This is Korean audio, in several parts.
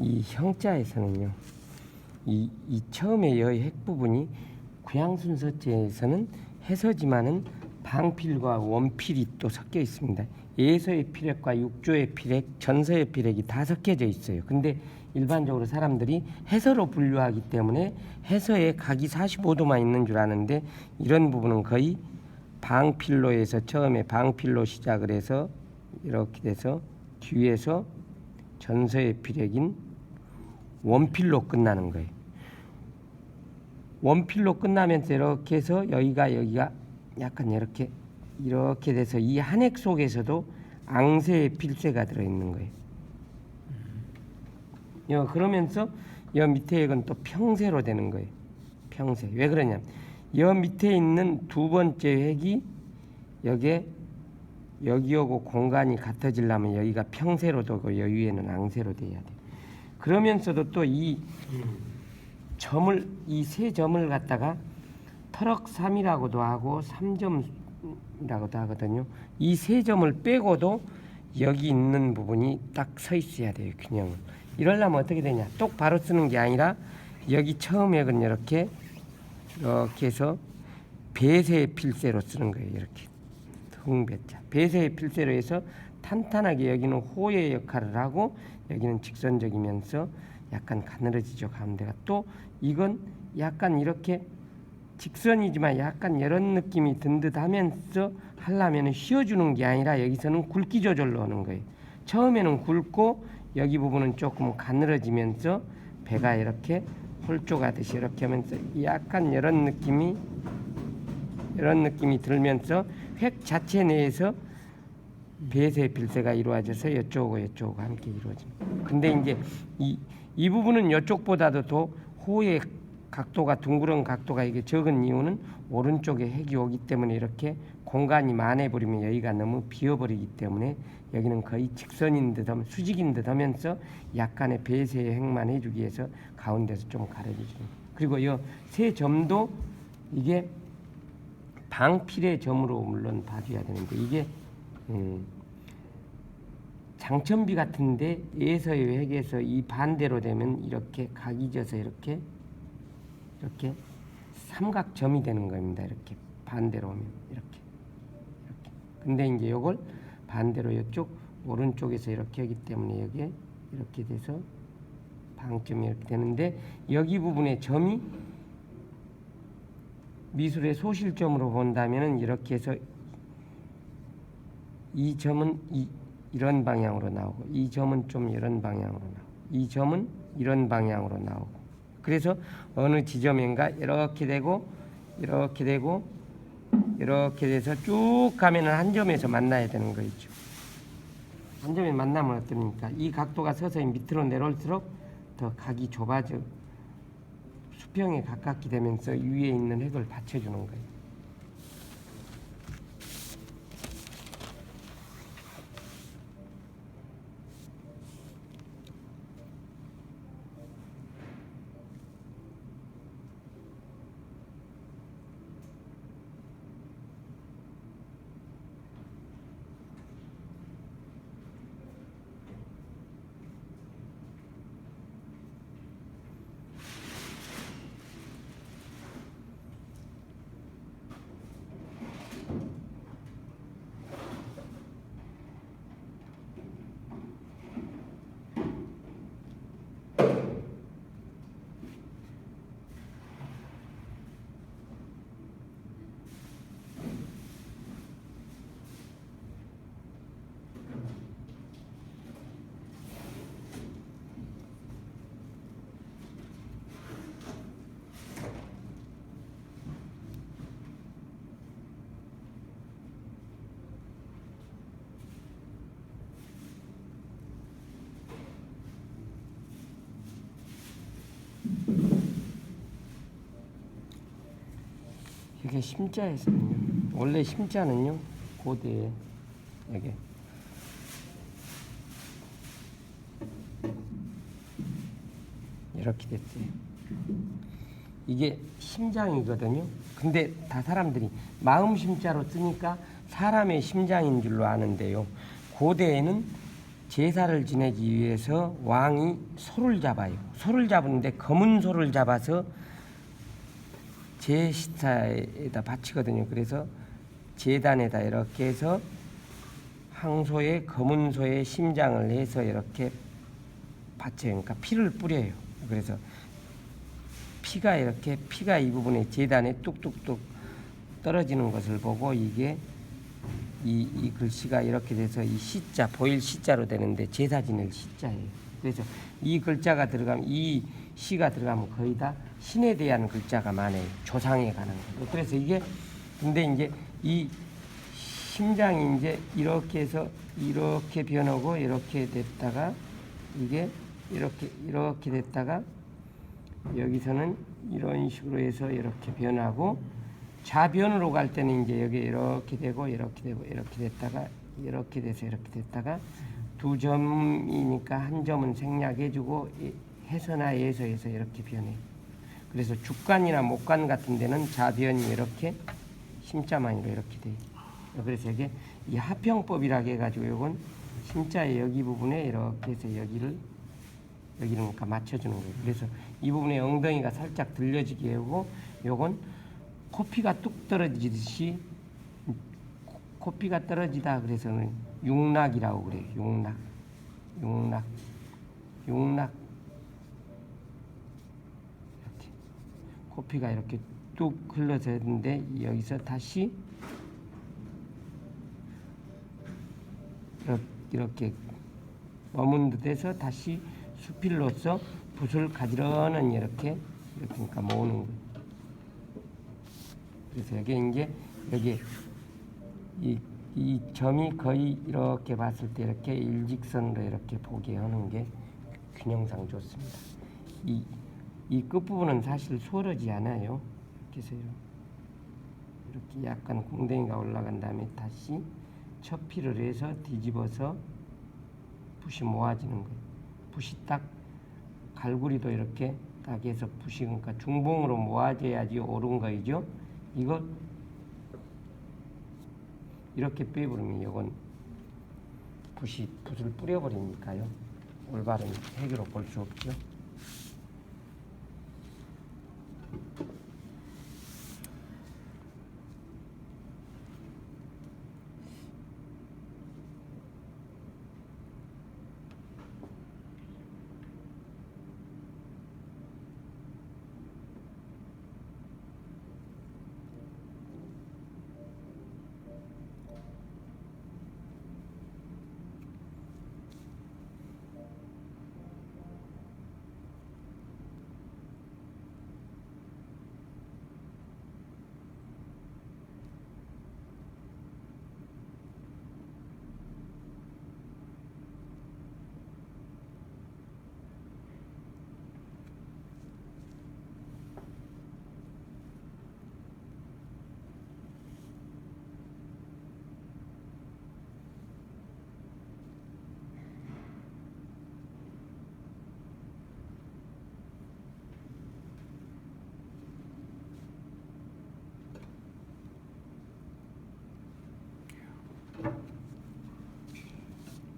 이 형자에서는요, 이 처음에 여의 핵 부분이 구양순서체에서는 해서지만은 방필과 원필이 또 섞여 있습니다. 예서의 필액과 육조의 필액, 전서의 필액이 다 섞여져 있어요. 근데 일반적으로 사람들이 해서로 분류하기 때문에 해서에 각이 45도만 있는 줄 아는데, 이런 부분은 거의 방필로에서 처음에 방필로 시작을 해서 이렇게 돼서 뒤에서 전서의 필액인 원필로 끝나는 거예요. 원필로 끝나면서 이렇게 해서 여기가 약간 이렇게 돼서 이 한핵 속에서도 앙세의 필세가 들어있는 거예요. 그러면서 여 밑에 핵은 또 평세로 되는 거예요. 평세. 왜 그러냐면 여 밑에 있는 두 번째 핵이 여기하고 공간이 같아지려면 여기가 평세로 되고 여 위에는 앙세로 돼야 돼요. 그러면서도 또 이 세 점을 갖다가 터럭3이라고도 하고 3점이라고도 하거든요. 이 세 점을 빼고도 여기 있는 부분이 딱 서 있어야 돼요. 균형을. 이러려면 어떻게 되냐, 똑바로 쓰는 게 아니라 여기 처음 핵은 이렇게 해서 배세의 필세로 쓰는 거예요. 이렇게 흥배자 배세의 필세로 해서 탄탄하게, 여기는 호의 역할을 하고 여기는 직선적이면서 약간 가늘어지죠. 가운데가. 또 이건 약간 이렇게 직선이지만 약간 이런 느낌이 든 듯 하면서 하려면 휘어주는 게 아니라 여기서는 굵기 조절로 하는 거예요. 처음에는 굵고 여기 부분은 조금 가늘어지면서 배가 이렇게 홀쭉하듯이 이렇게 하면서 약간 이런 느낌이 들면서 획 자체 내에서 배세 필세가 이루어져서 이쪽하고 함께 이루어집니다. 근데 이제 이 부분은 이쪽보다도 더 호의 각도가, 둥그런 각도가 이게 적은 이유는 오른쪽에 핵이 오기 때문에 이렇게 공간이 많아버리면 여기가 너무 비어버리기 때문에 여기는 거의 직선인 듯 하면, 수직인 듯 하면서 약간의 배세의 핵만 해주기 위해서 가운데서 좀 가려주죠. 그리고 이 세 점도 이게 방필의 점으로 물론 봐줘야 되는데, 이게 장천비 같은데 예서의 핵에서 이 반대로 되면 이렇게 각이 져서 이렇게 삼각점이 되는 겁니다. 이렇게 반대로 오면 이렇게. 근데 이제 이걸 반대로 이쪽 오른쪽에서 이렇게 하기 때문에 여기에 이렇게 돼서 방점이 이렇게 되는데, 여기 부분의 점이 미술의 소실점으로 본다면은 이렇게 해서 이 점은 이런 방향으로 나오고, 이 점은 좀 이런 방향으로 나오고, 이 점은 이런 방향으로 나오고, 그래서 어느 지점인가 이렇게 되고 이렇게 되고 이렇게 돼서 쭉 가면은 한 점에서 만나야 되는 거 있죠. 한 점에 만나면 어떻습니까? 이 각도가 서서히 밑으로 내려올수록 더 각이 좁아져 수평에 가깝게 되면서 위에 있는 핵을 받쳐주는 거예요. 이게 심자에서는요, 원래 심자는요 고대에 이게 이렇게 됐어요. 이게 심장이거든요. 근데 다 사람들이 마음 심자로 쓰니까 사람의 심장인 줄로 아는데요, 고대에는 제사를 지내기 위해서 왕이 소를 잡아요. 소를 잡는데 검은 소를 잡아서 제시타에다 바치거든요. 그래서 제단에다 이렇게 해서 황소의 검은 소의 심장을 해서 이렇게 바쳐요. 그러니까 피를 뿌려요. 그래서 피가 이 부분에 제단에 뚝뚝뚝 떨어지는 것을 보고 이게 이 글씨가 이렇게 돼서 이 시자 보일 시자로 되는데 제사 지낼 시자예요. 그래서 이 글자가 들어가면 이 시가 들어가면 거의 다 신에 대한 글자가 많아요. 조상에 관한 거. 그래서 이게 근데 이제 이 심장이 이제 이렇게 해서 이렇게 변하고 이렇게 됐다가 이게 이렇게 됐다가 여기서는 이런 식으로 해서 이렇게 변하고 좌변으로 갈 때는 이제 여기 이렇게 되고 이렇게 되고 이렇게 됐다가 이렇게 돼서 이렇게 됐다가 두 점이니까 한 점은 생략해주고 해서나 예서에서 이렇게 변해. 그래서 주간이나 목간 같은 데는 좌변이 이렇게 심자만으로 이렇게 돼. 그래서 이게 이 합형법이라고 해가지고 이건 심자의 여기 부분에 이렇게 해서 여기를 그러니까 맞춰주는 거예요. 그래서 이 부분에 엉덩이가 살짝 들려지게 하고 요건 코피가 뚝 떨어지듯이 코피가 떨어지다 그래서는 융락이라고 그래요. 융락 이렇게 코피가 이렇게 뚝 흘러져 있는데 여기서 다시 이렇게 머문 듯해서 다시 수필로서 붓을 가지런히 이렇게 그러니까 모으는 거예요. 그래서 여기 이제 여기 이 점이 거의 이렇게 봤을 때 이렇게 일직선으로 이렇게 보게 하는 게 균형상 좋습니다. 이 끝부분은 사실 수월하지 않아요. 그래서 이렇게 약간 공댕이가 올라간 다음에 다시 첩피를 해서 뒤집어서 붓이 모아지는 거예요. 붓이 딱 갈고리도 이렇게 딱 해서 붓이 그러니까 중봉으로 모아져야지 옳은 거이죠. 이거 이렇게 빼버리면 이건 붓을 뿌려버리니까요. 올바른 해결로 볼 수 없죠.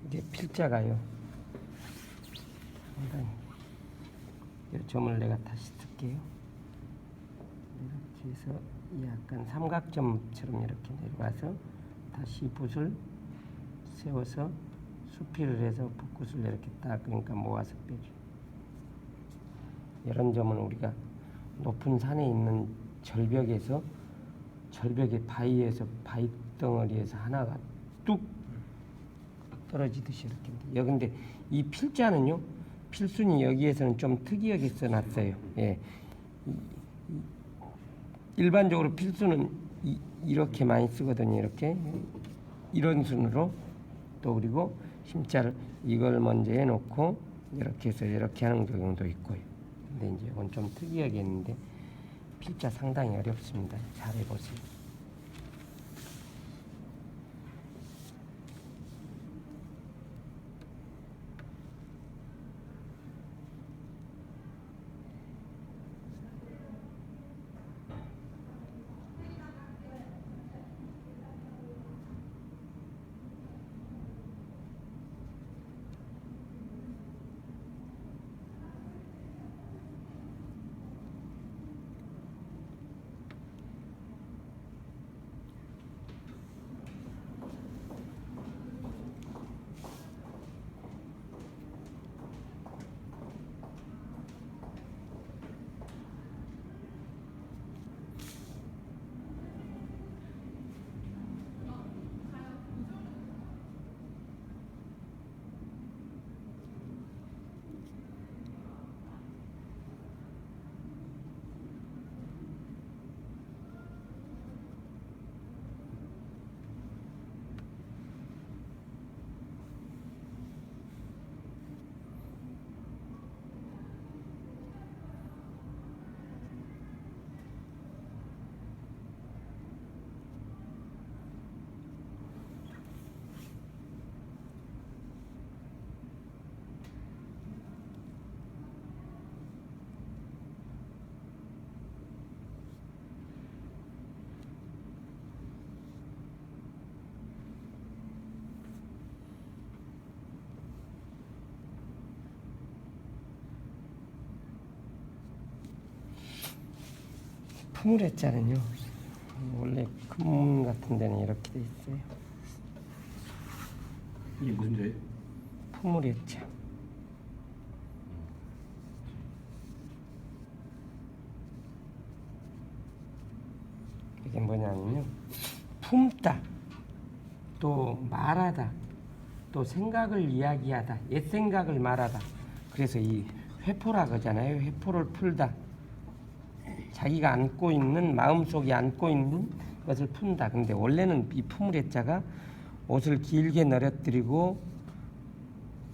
이제 필자가요. 상당히 이 점을 내가 다시 쓸게요. 이렇게 해서 약간 삼각점처럼 이렇게 내려가서 다시 붓을 세워서 수필을 해서 붓굿을 이렇게 딱 그러니까 모아서 빼줘. 이런 점은 우리가 높은 산에 있는 절벽의 바위에서 바위 덩어리에서 하나가 뚝 떨어지듯이 이렇게. 여기인데 이 필자는요, 필순이 여기에서는 좀 특이하게 써놨어요. 예. 일반적으로 필수는 이렇게 많이 쓰거든요. 이렇게 이런 순으로 또 그리고 심자를 이걸 먼저 해놓고 이렇게 해서 이렇게 하는 경우도 있고요. 근데 이제 이건 좀 특이하게 했는데 필자 상당히 어렵습니다. 잘 해보세요. 푸물의 자는요 원래 금문 같은 데는 이렇게 돼 있어요. 이게 무슨 자예요? 푸물의 자. 이게 뭐냐면요, 품다, 또 말하다, 또 생각을 이야기하다, 옛 생각을 말하다. 그래서 이 회포라 그러잖아요. 회포를 풀다. 자기가 안고 있는, 마음속에 안고 있는 것을 푼다. 근데 원래는 이 푸물의 자가 옷을 길게 늘어뜨리고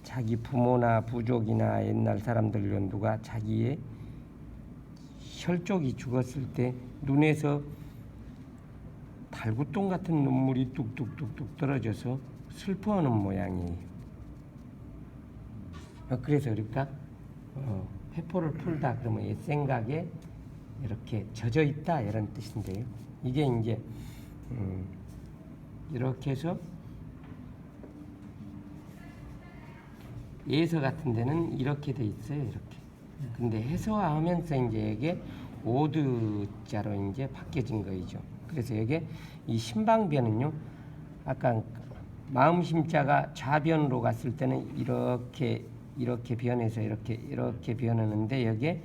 자기 부모나 부족이나 옛날 사람들로 누가 자기의 혈족이 죽었을 때 눈에서 달구똥 같은 눈물이 뚝뚝뚝뚝 떨어져서 슬퍼하는 모양이에요. 그래서 그러니까 회포를 풀다 그러면 옛 생각에 이렇게 젖어 있다 이런 뜻인데요. 이게 이제 이렇게 해서 예서 같은 데는 이렇게 돼 있어요. 이렇게. 근데 해서하면서 이제 이게 오드자로 이제 바뀌어진 거이죠. 그래서 이게 이 신방변은요, 아까 마음심자가 좌변으로 갔을 때는 이렇게 변해서 이렇게 변하는데, 여기에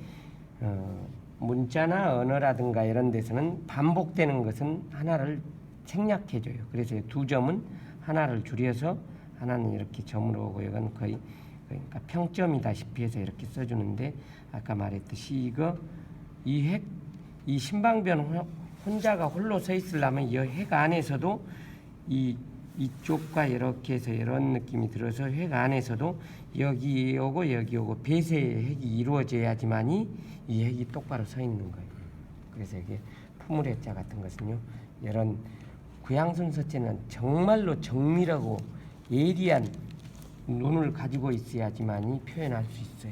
문자나 언어라든가 이런 데서는 반복되는 것은 하나를 생략해줘요. 그래서 두 점은 하나를 줄여서 하나는 이렇게 점으로 오고, 이건 거의 그러니까 평점이다시피 해서 이렇게 써주는데, 아까 말했듯이 이 신방변 혼자가 홀로 서 있으려면 이 핵 안에서도 이쪽과 이렇게 해서 이런 느낌이 들어서 핵 안에서도 여기 오고 배세의 핵이 이루어져야지만이 이 핵이 똑바로 서 있는 거예요. 그래서 이게 푸물의 자 같은 것은요, 이런 구양순서체는 정말로 정밀하고 예리한 눈을 가지고 있어야지만이 표현할 수 있어요.